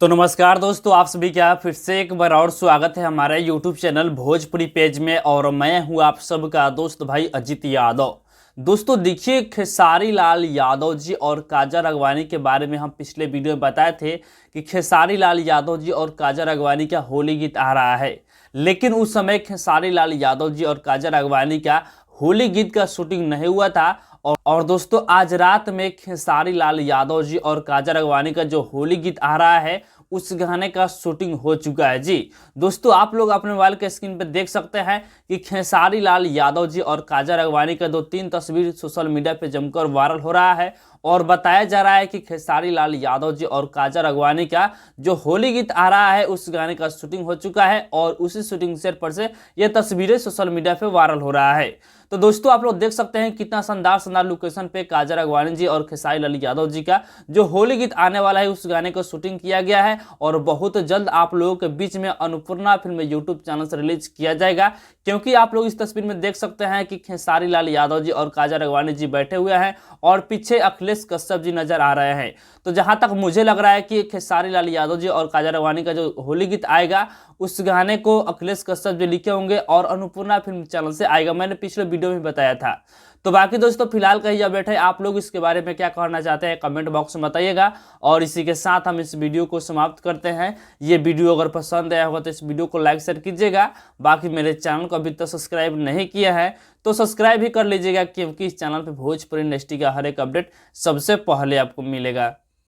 तो नमस्कार दोस्तों, आप सभी का फिर से एक बार और स्वागत है हमारे YouTube चैनल भोजपुरी पेज में। और मैं हूं आप सबका दोस्त भाई अजित यादव। दोस्तों देखिए, खेसारी लाल यादव जी और काजल राघवानी के बारे में हम पिछले वीडियो में बताए थे कि खेसारी लाल यादव जी और काजल राघवानी का होली गीत आ रहा है। लेकिन उस समय खेसारी लाल यादव जी और काजल राघवानी का होली गीत का शूटिंग नहीं हुआ था। और दोस्तों आज रात में खेसारी लाल यादव जी और काजल राघवानी का जो होली गीत आ रहा है उस गाने का शूटिंग हो चुका है जी। दोस्तों आप लोग अपने मोबाइल के स्क्रीन पर देख सकते हैं कि खेसारी लाल यादव जी और काजल राघवानी का 2-3 तस्वीर सोशल मीडिया पे जमकर वायरल हो रहा है। और बताया जा रहा है कि खेसारी लाल यादव जी और काजल राघवानी का जो होली गीत आ रहा है उस गाने का शूटिंग हो चुका है और उसी शूटिंग सेट पर से ये तस्वीरें सोशल मीडिया पे वायरल हो रहा है। तो दोस्तों आप लोग देख सकते हैं कितना शानदार लोकेशन पे काजल राघवानी जी और खेसारी लाल यादव जी का जो होली गीत आने वाला है उस गाने को शूटिंग किया गया है। और बहुत जल्द आप लोगों के बीच में अन्नपूर्णा फिल्म यूट्यूब चैनल से रिलीज किया जाएगा, क्योंकि आप लोग इस तस्वीर में देख सकते हैं कि खेसारी लाल यादव जी और काजल राघवानी जी बैठे हुए हैं और पीछे अखिलेश कश्यप जी नजर आ रहे हैं। तो जहां तक मुझे लग रहा है कि खेसारी लाल यादव जी और काजल राघवानी का जो होली गीत आएगा उस गाने को अखिलेश कश्यप जी लिखे होंगे और अन्नपूर्णा फिल्म चैनल से आएगा। मैंने पिछले वीडियो में बताया था। तो बाकी दोस्तों फिलहाल कहीं जा बैठे आप लोग इसके बारे में क्या कहना चाहते हैं कमेंट बॉक्स में बताइएगा। और इसी के साथ हम इस वीडियो को समाप्त करते हैं। ये वीडियो अगर पसंद आया होगा तो इस वीडियो को लाइक शेयर कीजिएगा। बाकी मेरे चैनल को अभी तक सब्सक्राइब नहीं किया है तो सब्सक्राइब भी कर लीजिएगा, क्योंकि इस चैनल पर भोजपुरी इंडस्ट्री का हर एक अपडेट सबसे पहले आपको मिलेगा।